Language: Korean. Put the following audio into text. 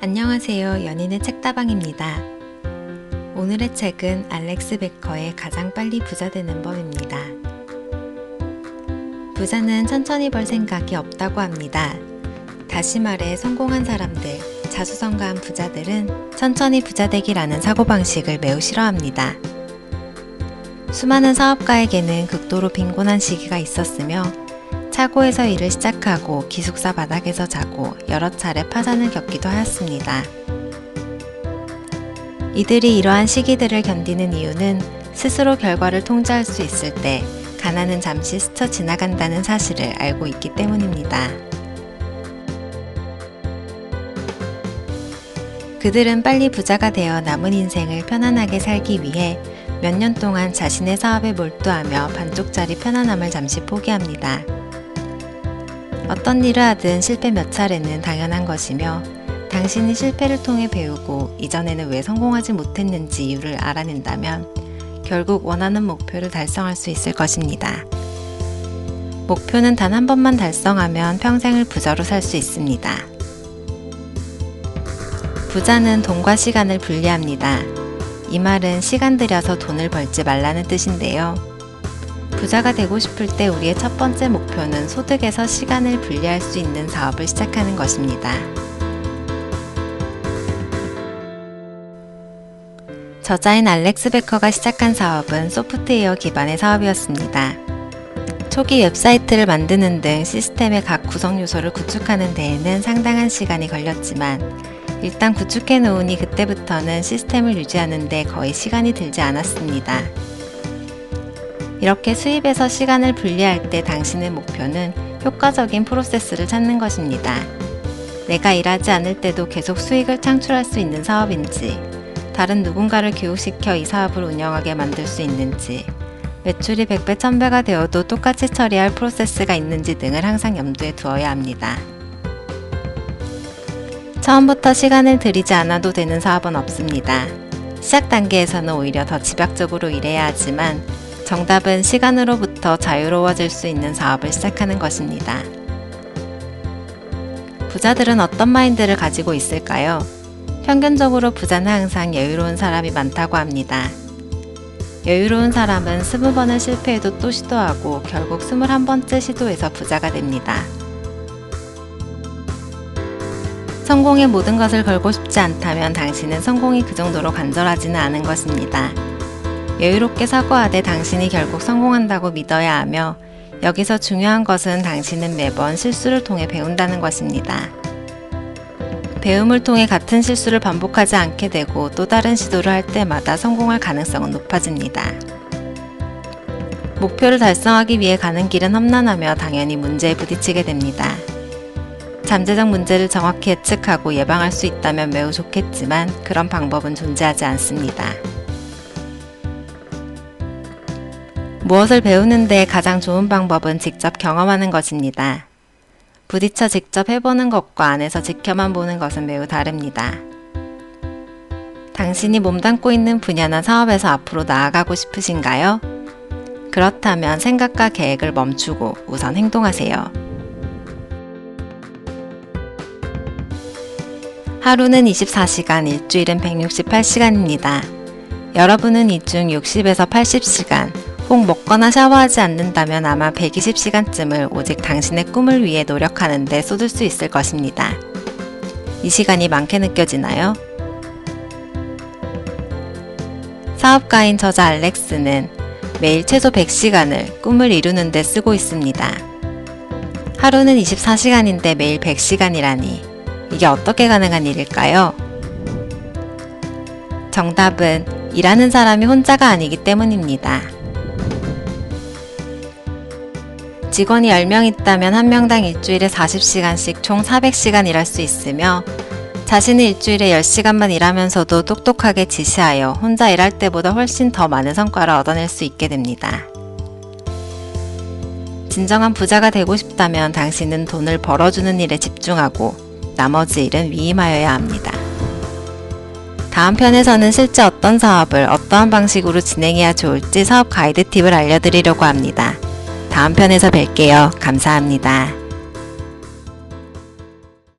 안녕하세요. 연인의 책다방입니다. 오늘의 책은 알렉스 베커의 가장 빨리 부자 되는 법입니다. 부자는 천천히 벌 생각이 없다고 합니다. 다시 말해 성공한 사람들, 자수성가한 부자들은 천천히 부자 되기라는 사고방식을 매우 싫어합니다. 수많은 사업가에게는 극도로 빈곤한 시기가 있었으며 차고에서 일을 시작하고 기숙사 바닥에서 자고 여러 차례 파산을 겪기도 하였습니다. 이들이 이러한 시기들을 견디는 이유는 스스로 결과를 통제할 수 있을 때 가난은 잠시 스쳐 지나간다는 사실을 알고 있기 때문입니다. 그들은 빨리 부자가 되어 남은 인생을 편안하게 살기 위해 몇 년 동안 자신의 사업에 몰두하며 반쪽짜리 편안함을 잠시 포기합니다. 어떤 일을 하든 실패 몇 차례는 당연한 것이며 당신이 실패를 통해 배우고 이전에는 왜 성공하지 못했는지 이유를 알아낸다면 결국 원하는 목표를 달성할 수 있을 것입니다. 목표는 단 한 번만 달성하면 평생을 부자로 살 수 있습니다. 부자는 돈과 시간을 분리합니다. 이 말은 시간 들여서 돈을 벌지 말라는 뜻인데요. 부자가 되고 싶을 때 우리의 첫 번째 목표는 소득에서 시간을 분리할 수 있는 사업을 시작하는 것입니다. 저자인 알렉스 베커가 시작한 사업은 소프트웨어 기반의 사업이었습니다. 초기 웹사이트를 만드는 등 시스템의 각 구성 요소를 구축하는 데에는 상당한 시간이 걸렸지만 일단 구축해 놓으니 그때부터는 시스템을 유지하는 데 거의 시간이 들지 않았습니다. 이렇게 수입에서 시간을 분리할 때 당신의 목표는 효과적인 프로세스를 찾는 것입니다. 내가 일하지 않을 때도 계속 수익을 창출할 수 있는 사업인지, 다른 누군가를 교육시켜 이 사업을 운영하게 만들 수 있는지, 매출이 100배, 1000배가 되어도 똑같이 처리할 프로세스가 있는지 등을 항상 염두에 두어야 합니다. 처음부터 시간을 들이지 않아도 되는 사업은 없습니다. 시작 단계에서는 오히려 더 집약적으로 일해야 하지만 정답은 시간으로부터 자유로워질 수 있는 사업을 시작하는 것입니다. 부자들은 어떤 마인드를 가지고 있을까요? 평균적으로 부자는 항상 여유로운 사람이 많다고 합니다. 여유로운 사람은 20번을 실패해도 또 시도하고 결국 21번째 시도에서 부자가 됩니다. 성공의 모든 것을 걸고 싶지 않다면 당신은 성공이 그 정도로 간절하지는 않은 것입니다. 여유롭게 사고하되 당신이 결국 성공한다고 믿어야 하며 여기서 중요한 것은 당신은 매번 실수를 통해 배운다는 것입니다. 배움을 통해 같은 실수를 반복하지 않게 되고 또 다른 시도를 할 때마다 성공할 가능성은 높아집니다. 목표를 달성하기 위해 가는 길은 험난하며 당연히 문제에 부딪히게 됩니다. 잠재적 문제를 정확히 예측하고 예방할 수 있다면 매우 좋겠지만 그런 방법은 존재하지 않습니다. 무엇을 배우는 데 가장 좋은 방법은 직접 경험하는 것입니다. 부딪혀 직접 해보는 것과 안에서 지켜만 보는 것은 매우 다릅니다. 당신이 몸담고 있는 분야나 사업에서 앞으로 나아가고 싶으신가요? 그렇다면 생각과 계획을 멈추고 우선 행동하세요. 하루는 24시간, 일주일은 168시간입니다. 여러분은 이 중 60에서 80시간, 혹 먹거나 샤워하지 않는다면 아마 120시간쯤을 오직 당신의 꿈을 위해 노력하는 데 쏟을 수 있을 것입니다. 이 시간이 많게 느껴지나요? 사업가인 저자 알렉스는 매일 최소 100시간을 꿈을 이루는 데 쓰고 있습니다. 하루는 24시간인데 매일 100시간이라니 이게 어떻게 가능한 일일까요? 정답은 일하는 사람이 혼자가 아니기 때문입니다. 직원이 10명 있다면 한 명당 일주일에 40시간씩 총 400시간 일할 수 있으며 자신은 일주일에 10시간만 일하면서도 똑똑하게 지시하여 혼자 일할 때보다 훨씬 더 많은 성과를 얻어낼 수 있게 됩니다. 진정한 부자가 되고 싶다면 당신은 돈을 벌어주는 일에 집중하고 나머지 일은 위임하여야 합니다. 다음 편에서는 실제 어떤 사업을 어떠한 방식으로 진행해야 좋을지 사업 가이드 팁을 알려드리려고 합니다. 다음 편에서 뵐게요. 감사합니다.